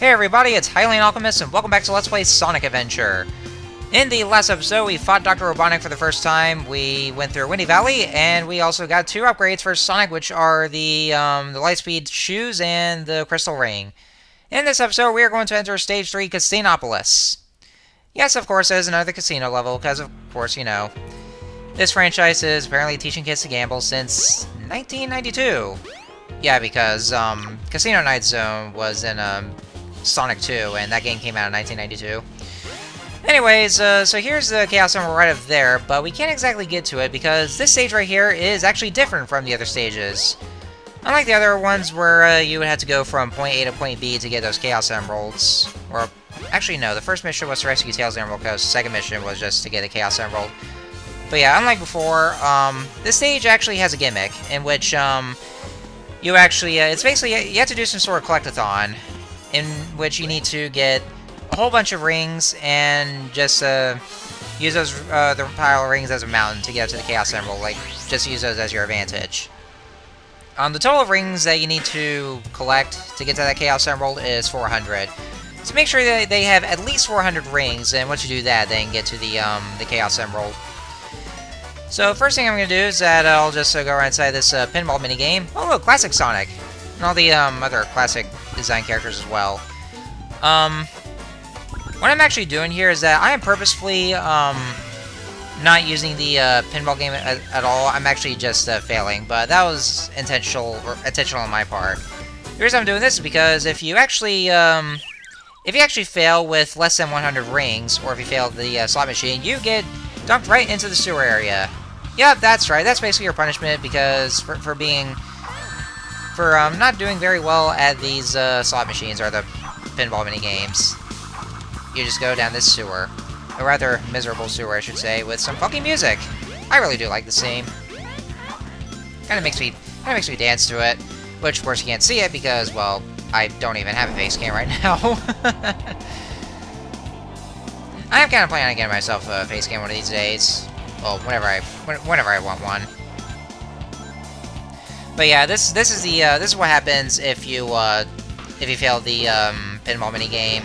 Hey everybody, it's Hylian Alchemist, and welcome back to Let's Play Sonic Adventure. In the last episode, we fought Dr. Robotnik for the first time, we went through Windy Valley, and we also got two upgrades for Sonic, which are the Lightspeed Shoes and the Crystal Ring. In this episode, we are going to enter Stage 3 Casinopolis. Yes, of course, there's another casino level, because of course, you know, this franchise is apparently teaching kids to gamble since 1992. Yeah, because Casino Night Zone was in Sonic 2, and that game came out in 1992. Anyways, so here's the Chaos Emerald right up there, but we can't exactly get to it because this stage right here is actually different from the other stages. Unlike the other ones where you would have to go from point A to point B to get those Chaos Emeralds, or actually no, the first mission was to rescue Tails Emerald because the second mission was just to get a Chaos Emerald. But yeah, unlike before, this stage actually has a gimmick in which you actually, it's basically, you have to do some sort of collectathon, in which you need to get a whole bunch of rings and just use those the pile of rings as a mountain to get up to the Chaos Emerald. Like, just use those as your advantage. The total of rings that you need to collect to get to that Chaos Emerald is 400. So make sure that they have at least 400 rings, and once you do that, then get to the Chaos Emerald. So first thing I'm going to do is that I'll just go right inside this pinball minigame. Oh look, Classic Sonic! And all the other classic design characters as well. What I'm actually doing here is that I am purposefully not using the pinball game at all. I'm actually just failing, but that was intentional on my part. The reason I'm doing this is because if you actually fail with less than 100 rings, or if you fail the slot machine, you get dumped right into the sewer area. Yep, that's right. That's basically your punishment because for not doing very well at these slot machines or the pinball mini games. You just go down this sewer, a rather miserable sewer, I should say, with some funky music. I really do like this theme. Kind of makes me dance to it, which of course you can't see it because, well, I don't even have a face cam right now. I am kind of planning on getting myself a face cam one of these days. Well, whenever I want one. But yeah, this is what happens if you fail the pinball mini game.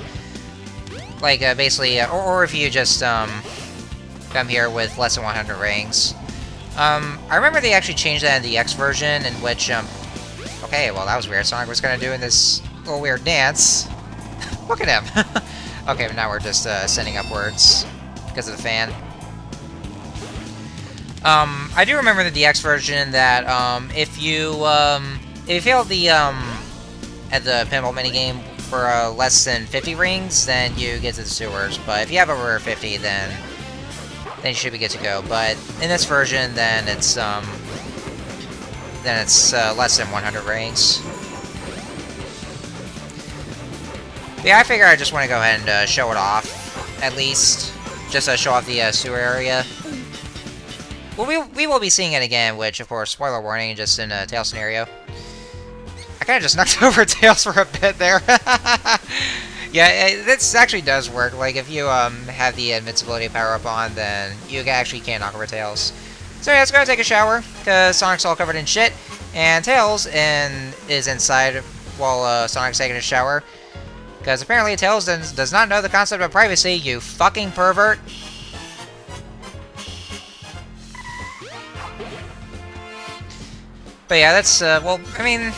Like basically, or if you just come here with less than 100 rings. I remember they actually changed that in the X version, in which okay, well that was weird. Sonic was kind of doing this little weird dance. Look at him. Okay, but now we're just ascending upwards because of the fan. I do remember the DX version that if you fail the at the pinball minigame for less than 50 rings, then you get to the sewers. But if you have over 50, then you should be good to go. But in this version, then it's less than 100 rings. But yeah, I figure I just want to go ahead and show it off, at least, just show off the sewer area. Well, we will be seeing it again, which, of course, spoiler warning, just in a Tails scenario. I kind of just knocked over Tails for a bit there. Yeah, this actually does work. Like, if you have the invincibility power up on, then you actually can knock over Tails. So yeah, let's go take a shower, because Sonic's all covered in shit, and Tails is inside while Sonic's taking a shower. Because apparently Tails does not know the concept of privacy, you fucking pervert. But yeah, that's, well, I mean,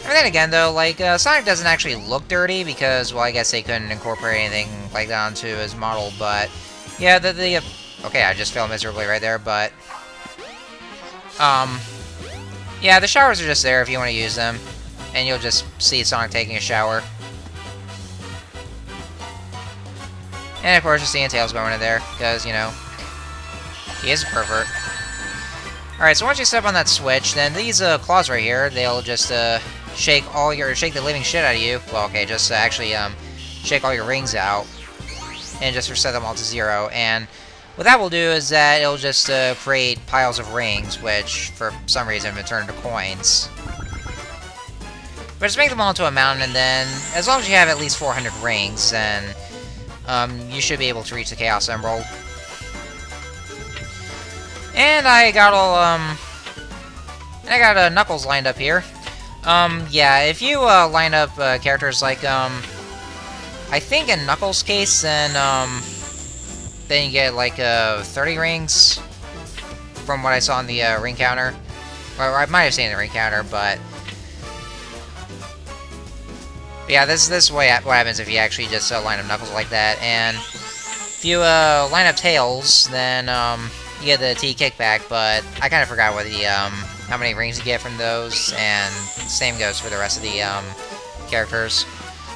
then again, though, like, Sonic doesn't actually look dirty, because, well, I guess they couldn't incorporate anything like that onto his model, but, yeah, okay, I just fell miserably right there, but, yeah, the showers are just there if you want to use them, and you'll just see Sonic taking a shower. And, of course, you're seeing Tails going in there, because, you know, he is a pervert. Alright, so once you step on that switch, then these claws right here, they'll just shake the living shit out of you. Well, okay, just actually shake all your rings out and just reset them all to 0. And what that will do is that it'll just create piles of rings, which for some reason have been turned into coins. But just make them all into a mountain, and then as long as you have at least 400 rings, then you should be able to reach the Chaos Emerald. And I got all, Knuckles lined up here. Yeah, if you, line up, characters like, I think in Knuckles' case, then you get, like, 30 rings, from what I saw on the, ring counter. Or I might have seen the ring counter, but... yeah, this is what happens if you actually just, line up Knuckles like that, and... if you, line up Tails, then, you get the T kickback, but I kind of forgot what the, how many rings you get from those, and same goes for the rest of the, characters.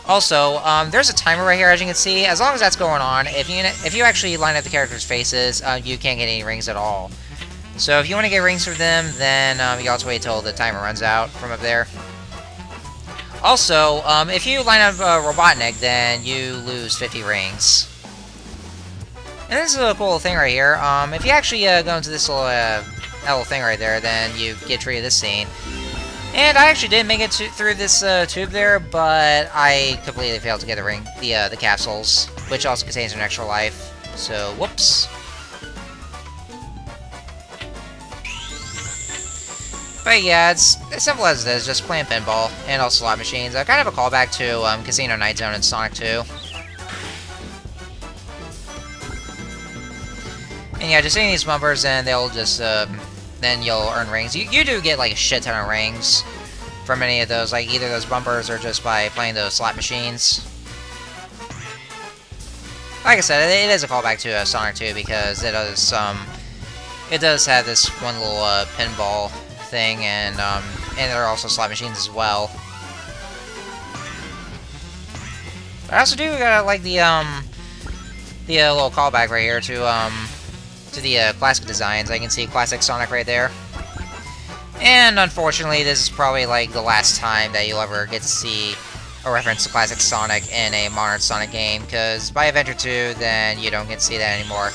Also, there's a timer right here, as you can see. As long as that's going on, if you actually line up the characters' faces, you can't get any rings at all. So if you want to get rings from them, then you have to wait till the timer runs out from up there. Also, if you line up Robotnik, then you lose 50 rings. And this is a cool thing right here. If you actually go into this little thing right there, then you get treated to this scene. And I actually did make it through this tube there, but I completely failed to get the capsules, which also contains an extra life. So, whoops. But yeah, it's as simple as it is, just playing pinball and also slot machines. Kind of a callback to Casino Night Zone and Sonic 2. And yeah, just hitting these bumpers, and they'll just, then you'll earn rings. You do get, like, a shit ton of rings from any of those, like, either those bumpers or just by playing those slot machines. Like I said, it is a callback to Sonic 2, because it does have this one little, pinball thing, and there are also slot machines as well. But I also do got, like, the little callback right here to the classic designs. I can see classic Sonic right there. And unfortunately, this is probably like the last time that you'll ever get to see a reference to classic Sonic in a modern Sonic game, because by Adventure 2, then you don't get to see that anymore.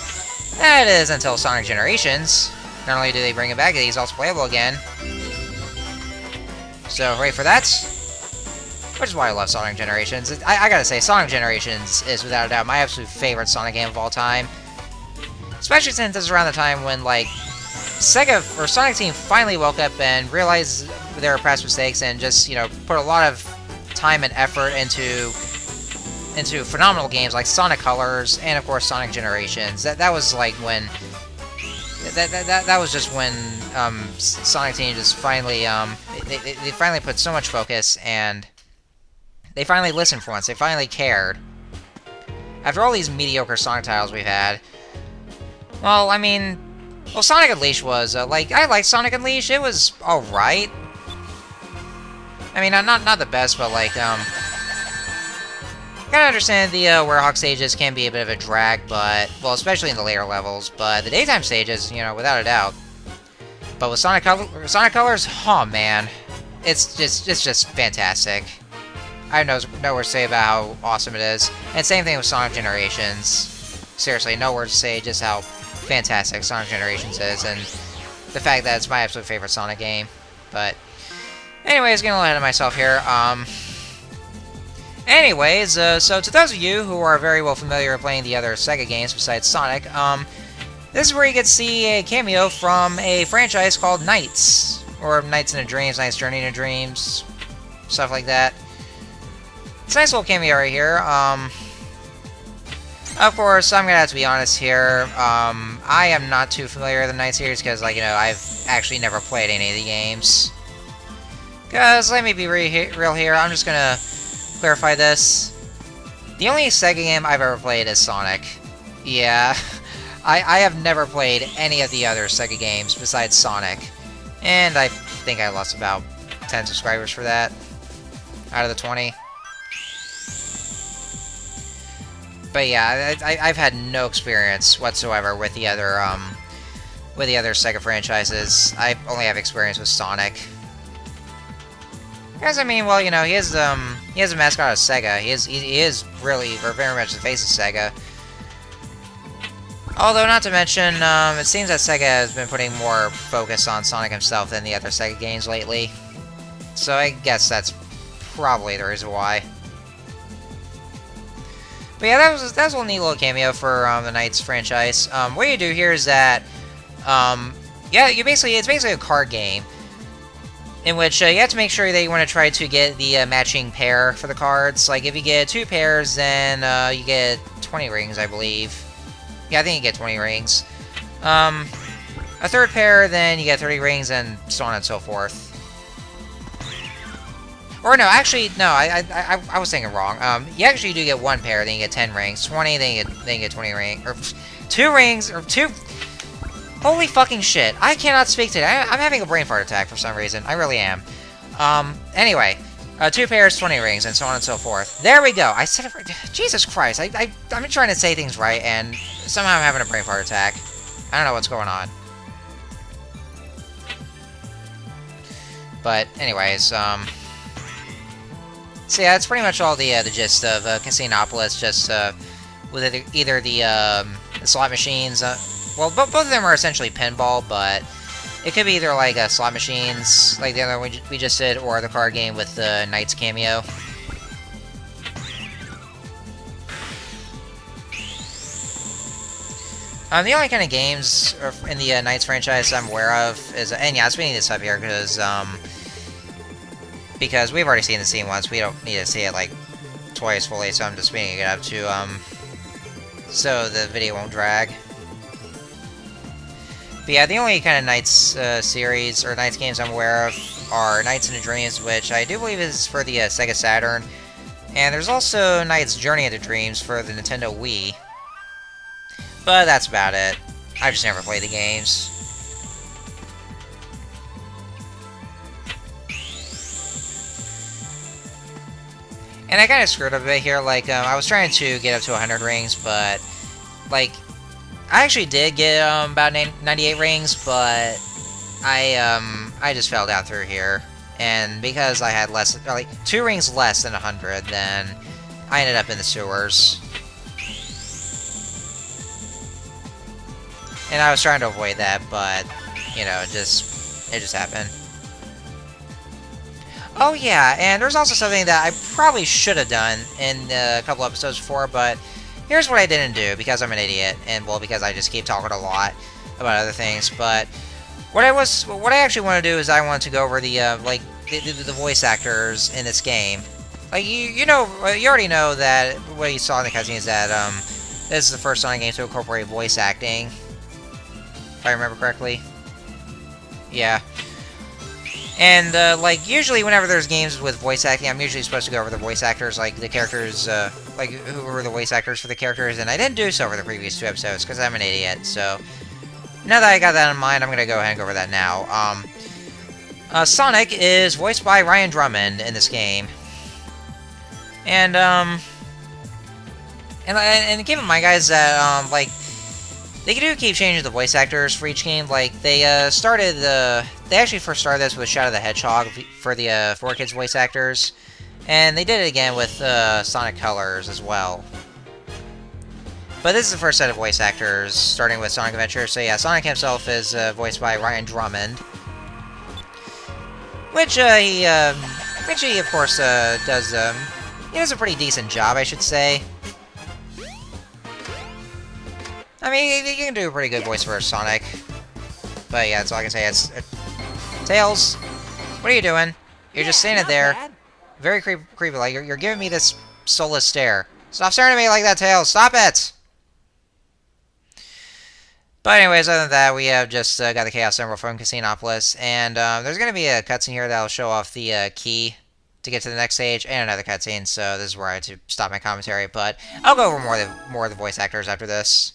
That is until Sonic Generations. Not only do they bring it back, he's also playable again. So, wait for that. Which is why I love Sonic Generations. I gotta say, Sonic Generations is without a doubt my absolute favorite Sonic game of all time. Especially since this is around the time when, like, Sega or Sonic Team finally woke up and realized their past mistakes and just, you know, put a lot of time and effort into phenomenal games like Sonic Colors and, of course, Sonic Generations. That was like when that was just when Sonic Team just finally they finally put so much focus, and they finally listened for once. They finally cared. After all these mediocre Sonic titles we've had. Well, I mean, Sonic Unleashed was, like, I liked Sonic Unleashed. It was alright. I mean, not the best, but, like, kinda understand the, Werehog stages can be a bit of a drag, but, well, especially in the later levels, but the daytime stages, you know, without a doubt. But with Sonic Colors, oh, man, it's just fantastic. I have no words to say about how awesome it is. And same thing with Sonic Generations. Seriously, no words to say just how fantastic Sonic Generations is, and the fact that it's my absolute favorite Sonic game. But anyways, getting a little ahead of myself here. Anyways, so to those of you who are very well familiar with playing the other Sega games besides Sonic, this is where you get to see a cameo from a franchise called Nights, or Nights into Dreams, Nights Journey into Dreams, stuff like that. It's a nice little cameo right here. Of course, I'm gonna have to be honest here. I am not too familiar with the Night series because, like, you know, I've actually never played any of the games. Because, let me be real here, I'm just gonna clarify this. The only Sega game I've ever played is Sonic. Yeah, I have never played any of the other Sega games besides Sonic. And I think I lost about 10 subscribers for that out of the 20. But yeah, I've had no experience whatsoever with the other Sega franchises. I only have experience with Sonic. Because, I mean, well, you know, he is a mascot of Sega. He is really very much the face of Sega. Although, not to mention, it seems that Sega has been putting more focus on Sonic himself than the other Sega games lately. So I guess that's probably the reason why. But yeah, that was a neat little cameo for the Nights franchise. What you do here is that, yeah, it's basically a card game. in which you have to make sure that you want to try to get the matching pair for the cards. Like, if you get 2 pairs, then you get 20 rings, I believe. Yeah, I think you get 20 rings. A third pair, then you get 30 rings, and so on and so forth. Or no, actually, no, I was thinking wrong. You actually do get 1 pair, then you get 10 rings. 20, then you get 20 rings. Or 2 rings, or 2... Holy fucking shit. I cannot speak today. I'm having a brain fart attack for some reason. I really am. Anyway. 2 pairs, 20 rings, and so on and so forth. There we go. I said it right. Jesus Christ. I'm trying to say things right, and somehow I'm having a brain fart attack. I don't know what's going on. But, anyways, so yeah, that's pretty much all the gist of Casinopolis, just with either the slot machines. Well, both of them are essentially pinball, but it could be either like slot machines, like the other one we just did, or the card game with the Knights cameo. The only kind of games in the Knights franchise I'm aware of is, and yeah, I'm speeding this up here because we've already seen the scene once. We don't need to see it like twice fully, so I'm just speeding it up to so the video won't drag. But yeah, the only kind of Knights series or Knights games I'm aware of are Knights into Dreams, which I do believe is for the Sega Saturn, and there's also Knights Journey into Dreams for the Nintendo Wii. But that's about it. I've just never played the games. And I kind of screwed up a bit here. Like, I was trying to get up to 100 rings, but like, I actually did get about 98 rings, but I just fell down through here, and because I had less, like 2 rings less than 100, then I ended up in the sewers. And I was trying to avoid that, but you know, it just happened. Oh yeah, and there's also something that I probably should have done in a couple episodes before, but here's what I didn't do, because I'm an idiot, and well, because I just keep talking a lot about other things. But what I actually want to do is I want to go over the like the voice actors in this game. Like you already know that what you saw in the cutscenes that this is the first Sonic game to incorporate voice acting, if I remember correctly. Yeah. And, like, usually whenever there's games with voice acting, I'm usually supposed to go over the voice actors, like, the characters, like, who were the voice actors for the characters, and I didn't do so for the previous 2 episodes, because I'm an idiot, so now that I got that in mind, I'm gonna go ahead and go over that now. Sonic is voiced by Ryan Drummond in this game. And keep in mind, guys, that, like, they do keep changing the voice actors for each game. Like, they actually first started this with Shadow the Hedgehog for the 4Kids voice actors, and they did it again with Sonic Colors as well. But this is the first set of voice actors, starting with Sonic Adventure. So yeah, Sonic himself is voiced by Ryan Drummond, which he of course does. He does a pretty decent job, I should say. I mean, you can do a pretty good voice for Sonic. But yeah, that's all I can say. It's Tails, what are you doing? You're just standing there, very creepy. Like you're giving me this soulless stare. Stop staring at me like that, Tails. Stop it. But anyways, other than that, we have just got the Chaos Emerald from Casinopolis, and there's going to be a cutscene here that'll show off the key to get to the next stage, and another cutscene. So this is where I had to stop my commentary. But I'll go over more of the voice actors after this.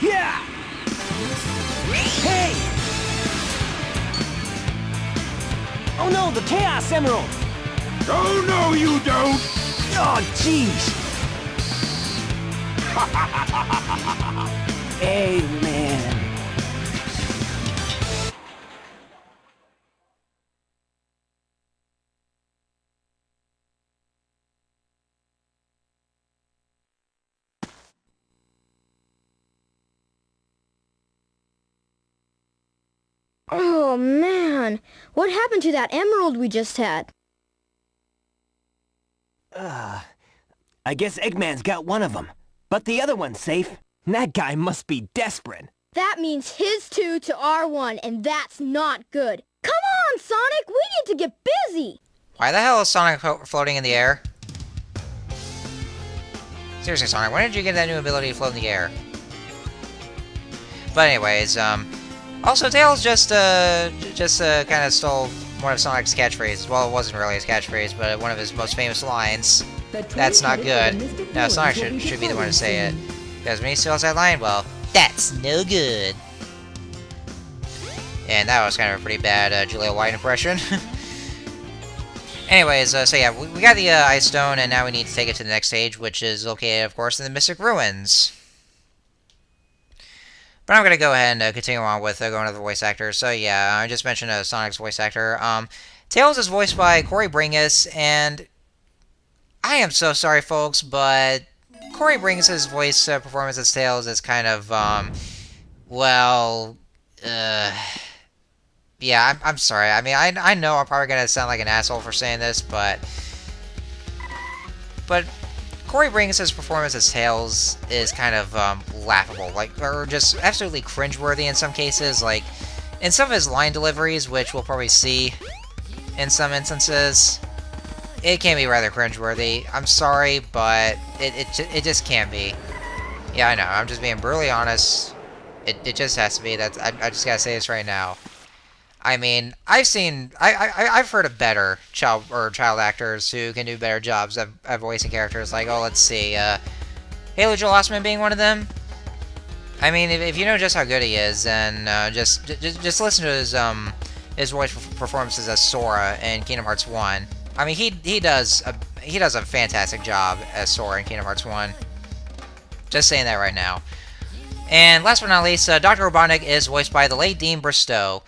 Yeah! Hey! Oh no, the Chaos Emerald! Oh no, you don't! Oh, jeez! Amen. Oh, man. What happened to that emerald we just had? I guess Eggman's got one of them. But the other one's safe. That guy must be desperate. That means his 2 to our 1, and that's not good. Come on, Sonic! We need to get busy! Why the hell is Sonic floating in the air? Seriously, Sonic, when did you get that new ability to float in the air? But anyways, also Tails just kind of stole one of Sonic's catchphrases. Well, it wasn't really his catchphrase, but one of his most famous lines. That's not good. No, Sonic should be the one to say it. Because when he steals that line, well, that's no good. And that was kind of a pretty bad Julia White impression. Anyways, so yeah, we got the Ice Stone, and now we need to take it to the next stage, which is located, of course, in the Mystic Ruins. But I'm going to go ahead and continue on with going to the voice actors. So yeah, I just mentioned Sonic's voice actor. Tails is voiced by Corey Bringus, and I am so sorry, folks, but Corey Bringus' voice performance as Tails is kind of, yeah, I'm sorry. I mean, I know I'm probably going to sound like an asshole for saying this, but Corey Bringus' performance as Tails is kind of laughable, or just absolutely cringeworthy in some cases. Like, in some of his line deliveries, which we'll probably see in some instances, it can be rather cringeworthy. I'm sorry, but it just can't be. Yeah, I know. I'm just being brutally honest. It just has to be. I just gotta say this right now. I mean, I've heard of better child actors who can do better jobs at voicing characters. Like, oh, let's see, Haley Joel Osment being one of them. I mean, if you know just how good he is, then just listen to his voice performances as Sora in Kingdom Hearts 1. I mean, he does a fantastic job as Sora in Kingdom Hearts 1. Just saying that right now. And last but not least, Dr. Robotnik is voiced by the late Dean Bristow.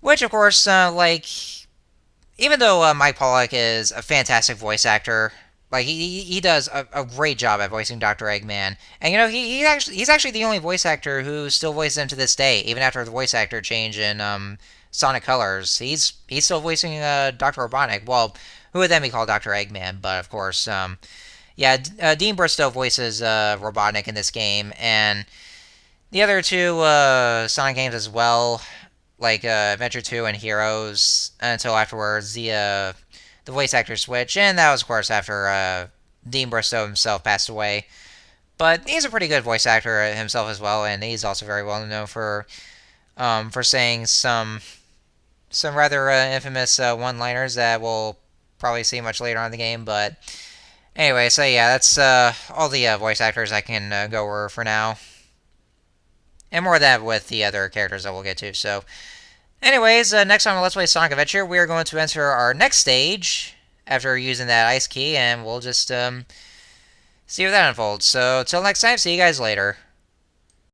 Which, of course, even though Mike Pollock is a fantastic voice actor, like, he does a great job at voicing Dr. Eggman. And, you know, he's actually the only voice actor who still voices him to this day, even after the voice actor change in Sonic Colors. He's still voicing Dr. Robotnik. Well, who would then be called Dr. Eggman? But, of course, yeah, Dean Bristow voices Robotnik in this game, and the other two Sonic games as well, like Adventure 2 and Heroes, until afterwards the voice actor switch, and that was, of course, after Dean Bristow himself passed away. But he's a pretty good voice actor himself as well, and he's also very well known for saying some rather infamous one-liners that we'll probably see much later on in the game. But anyway, so yeah, that's all the voice actors I can go over for now. And more of that with the other characters that we'll get to. So, anyways, next time on Let's Play Sonic Adventure, we are going to enter our next stage after using that ice key, and we'll just see how that unfolds. So, till next time, see you guys later.